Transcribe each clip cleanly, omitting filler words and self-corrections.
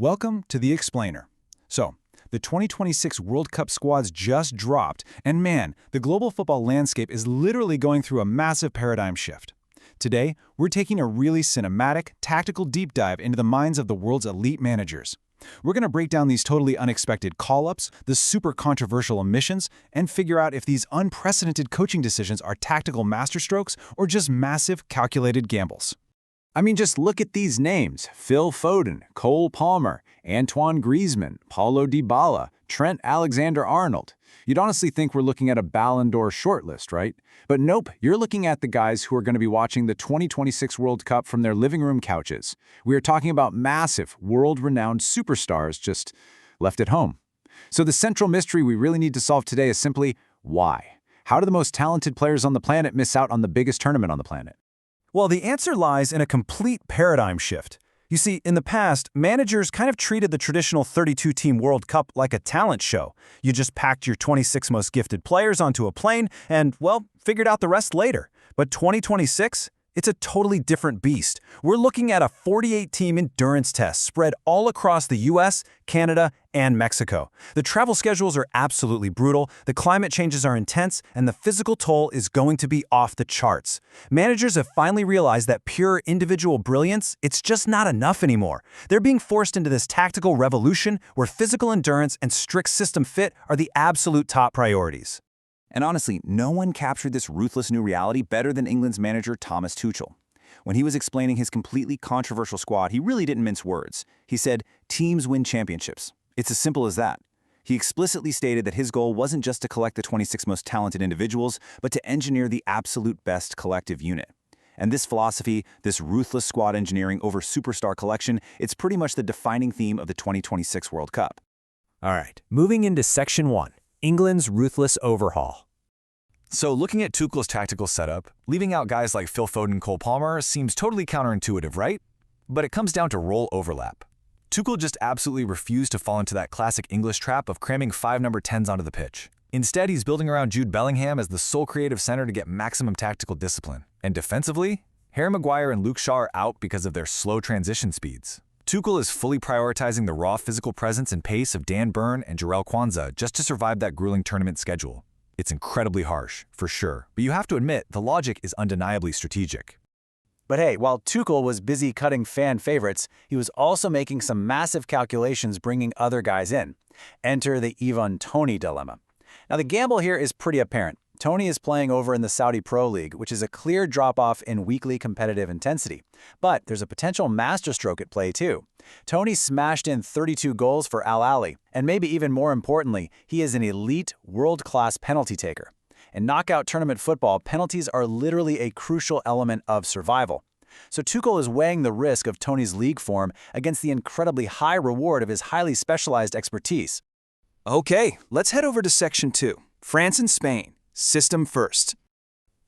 Welcome to The Explainer. So, the 2026 World Cup squads just dropped, and man, the global football landscape is literally going through a massive paradigm shift. Today, we're taking a really cinematic, tactical deep dive into the minds of the world's elite managers. We're going to break down these totally unexpected call-ups, the super controversial omissions, and figure out if these unprecedented coaching decisions are tactical masterstrokes or just massive, calculated gambles. I mean, just look at these names: Phil Foden, Cole Palmer, Antoine Griezmann, Paulo Dybala, Trent Alexander-Arnold. You'd honestly think we're looking at a Ballon d'Or shortlist, right? But nope, you're looking at the guys who are going to be watching the 2026 World Cup from their living room couches. We are talking about massive, world-renowned superstars just left at home. So the central mystery we really need to solve today is simply why? How do the most talented players on the planet miss out on the biggest tournament on the planet? Well, the answer lies in a complete paradigm shift. You see, in the past, managers kind of treated the traditional 32-team World Cup like a talent show. You just packed your 26 most gifted players onto a plane and, well, figured out the rest later. But 2026? It's a totally different beast. We're looking at a 48-team endurance test spread all across the US, Canada, and Mexico. The travel schedules are absolutely brutal, the climate changes are intense, and the physical toll is going to be off the charts. Managers have finally realized that pure individual brilliance, it's just not enough anymore. They're being forced into this tactical revolution where physical endurance and strict system fit are the absolute top priorities. And honestly, no one captured this ruthless new reality better than England's manager Thomas Tuchel. When he was explaining his completely controversial squad, he really didn't mince words. He said, "Teams win championships." It's as simple as that. He explicitly stated that his goal wasn't just to collect the 26 most talented individuals, but to engineer the absolute best collective unit. And this philosophy, this ruthless squad engineering over superstar collection, it's pretty much the defining theme of the 2026 World Cup. All right, moving into Section 1. England's ruthless overhaul. So looking at Tuchel's tactical setup, leaving out guys like Phil Foden and Cole Palmer seems totally counterintuitive, right? But it comes down to role overlap. Tuchel just absolutely refused to fall into that classic English trap of cramming 5 number 10s onto the pitch. Instead, he's building around Jude Bellingham as the sole creative center to get maximum tactical discipline. And defensively, Harry Maguire and Luke Shaw are out because of their slow transition speeds. Tuchel is fully prioritizing the raw physical presence and pace of Dan Burn and Jarell Quansah just to survive that grueling tournament schedule. It's incredibly harsh, for sure, but you have to admit the logic is undeniably strategic. But hey, while Tuchel was busy cutting fan favorites, he was also making some massive calculations bringing other guys in. Enter the Ivan Toney dilemma. Now the gamble here is pretty apparent. Toney is playing over in the Saudi Pro League, which is a clear drop-off in weekly competitive intensity. But there's a potential masterstroke at play too. Toney smashed in 32 goals for Al Ahly, and maybe even more importantly, he is an elite, world-class penalty taker. In knockout tournament football, penalties are literally a crucial element of survival. So Tuchel is weighing the risk of Toney's league form against the incredibly high reward of his highly specialized expertise. Okay, let's head over to Section 2, France and Spain. System first.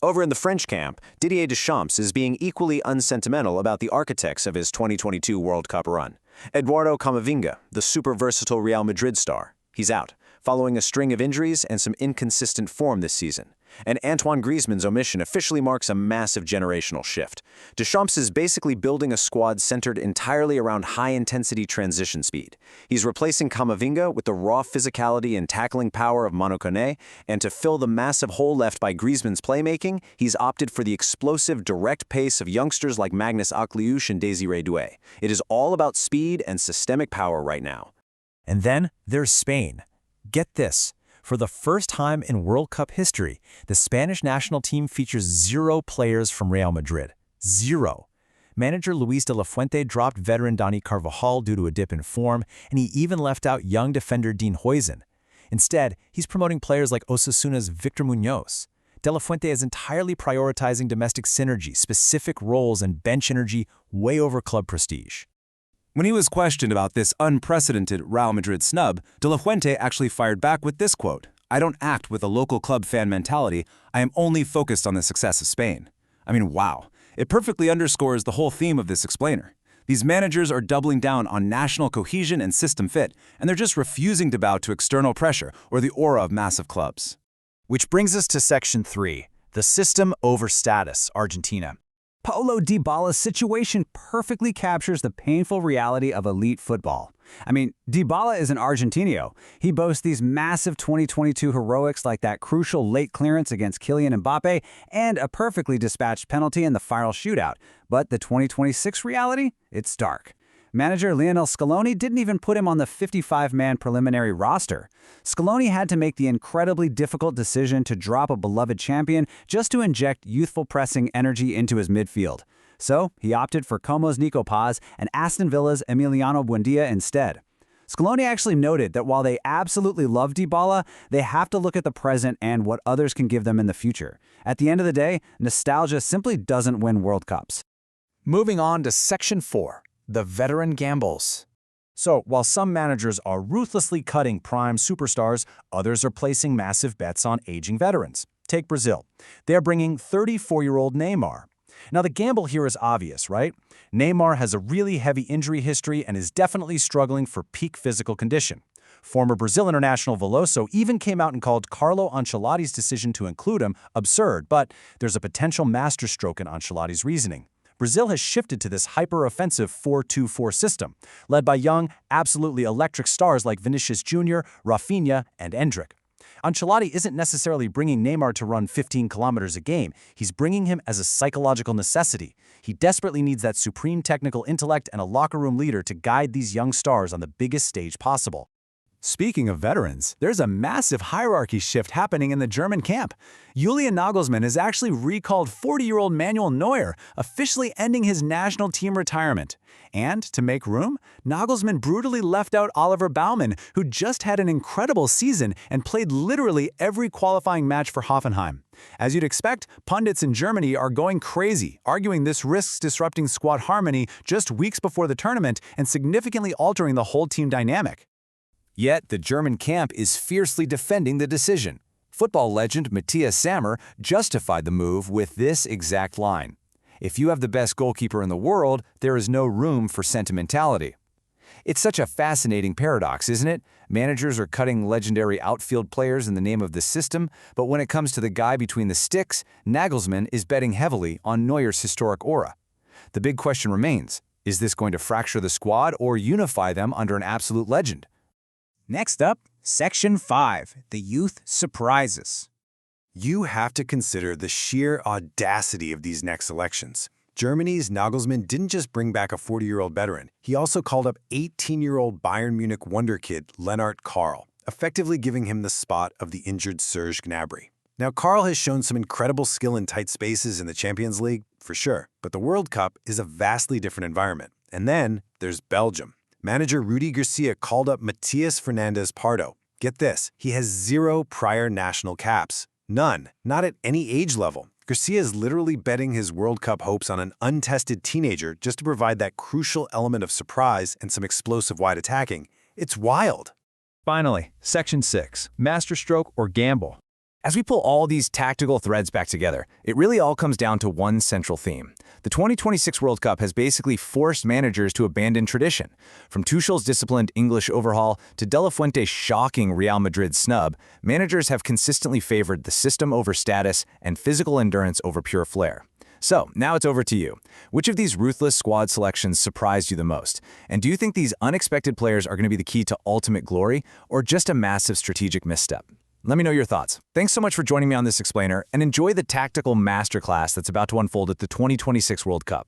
Over in the French camp, Didier Deschamps is being equally unsentimental about the architects of his 2022 World Cup run. Eduardo Camavinga, the super versatile Real Madrid star, he's out, following a string of injuries and some inconsistent form this season. And Antoine Griezmann's omission officially marks a massive generational shift. Deschamps is basically building a squad centered entirely around high-intensity transition speed. He's replacing Camavinga with the raw physicality and tackling power of Manu Kone, and to fill the massive hole left by Griezmann's playmaking, he's opted for the explosive, direct pace of youngsters like Magnus Akliouche and Désiré Doué. It is all about speed and systemic power right now. And then there's Spain. Get this. For the first time in World Cup history, the Spanish national team features 0 players from Real Madrid. 0. Manager Luis de la Fuente dropped veteran Dani Carvajal due to a dip in form, and he even left out young defender Dean Huijsen. Instead, he's promoting players like Osasuna's Victor Munoz. De la Fuente is entirely prioritizing domestic synergy, specific roles, and bench energy way over club prestige. When he was questioned about this unprecedented Real Madrid snub, De La Fuente actually fired back with this quote: "I don't act with a local club fan mentality, I am only focused on the success of Spain." I mean, wow. It perfectly underscores the whole theme of this explainer. These managers are doubling down on national cohesion and system fit, and they're just refusing to bow to external pressure or the aura of massive clubs. Which brings us to Section 3, the system over status, Argentina. Paulo Dybala's situation perfectly captures the painful reality of elite football. I mean, Dybala is an Argentino. He boasts these massive 2022 heroics like that crucial late clearance against Kylian Mbappe and a perfectly dispatched penalty in the final shootout. But the 2026 reality? It's stark. Manager Lionel Scaloni didn't even put him on the 55-man preliminary roster. Scaloni had to make the incredibly difficult decision to drop a beloved champion just to inject youthful pressing energy into his midfield. So he opted for Como's Nico Paz and Aston Villa's Emiliano Buendia instead. Scaloni actually noted that while they absolutely love Dybala, they have to look at the present and what others can give them in the future. At the end of the day, nostalgia simply doesn't win World Cups. Moving on to Section 4. The veteran gambles. So, while some managers are ruthlessly cutting prime superstars, others are placing massive bets on aging veterans. Take Brazil. They're bringing 34-year-old Neymar. Now, the gamble here is obvious, right? Neymar has a really heavy injury history and is definitely struggling for peak physical condition. Former Brazil international Veloso even came out and called Carlo Ancelotti's decision to include him absurd, but there's a potential masterstroke in Ancelotti's reasoning. Brazil has shifted to this hyper-offensive 4-2-4 system, led by young, absolutely electric stars like Vinicius Jr., Rafinha, and Endrick. Ancelotti isn't necessarily bringing Neymar to run 15 kilometers a game. He's bringing him as a psychological necessity. He desperately needs that supreme technical intellect and a locker room leader to guide these young stars on the biggest stage possible. Speaking of veterans, there's a massive hierarchy shift happening in the German camp. Julian Nagelsmann has actually recalled 40-year-old Manuel Neuer, officially ending his national team retirement. And to make room, Nagelsmann brutally left out Oliver Baumann, who just had an incredible season and played literally every qualifying match for Hoffenheim. As you'd expect, pundits in Germany are going crazy, arguing this risks disrupting squad harmony just weeks before the tournament and significantly altering the whole team dynamic. Yet, the German camp is fiercely defending the decision. Football legend Matthias Sammer justified the move with this exact line: "If you have the best goalkeeper in the world, there is no room for sentimentality." It's such a fascinating paradox, isn't it? Managers are cutting legendary outfield players in the name of the system, but when it comes to the guy between the sticks, Nagelsmann is betting heavily on Neuer's historic aura. The big question remains, is this going to fracture the squad or unify them under an absolute legend? Next up, Section 5, the youth surprises. You have to consider the sheer audacity of these next selections. Germany's Nagelsmann didn't just bring back a 40-year-old veteran, he also called up 18-year-old Bayern Munich wonder kid Lennart Karl, effectively giving him the spot of the injured Serge Gnabry. Now, Karl has shown some incredible skill in tight spaces in the Champions League, for sure, but the World Cup is a vastly different environment. And then there's Belgium. Manager Rudi Garcia called up Matias Fernandes Pardo. Get this, he has 0 prior national caps. None, not at any age level. Garcia is literally betting his World Cup hopes on an untested teenager just to provide that crucial element of surprise and some explosive wide attacking. It's wild. Finally, Section 6, Masterstroke or Gamble. As we pull all these tactical threads back together, it really all comes down to one central theme. The 2026 World Cup has basically forced managers to abandon tradition. From Tuchel's disciplined English overhaul to De La Fuente's shocking Real Madrid snub, managers have consistently favored the system over status and physical endurance over pure flair. So, now it's over to you. Which of these ruthless squad selections surprised you the most? And do you think these unexpected players are going to be the key to ultimate glory, or just a massive strategic misstep? Let me know your thoughts. Thanks so much for joining me on this explainer, and enjoy the tactical masterclass that's about to unfold at the 2026 World Cup.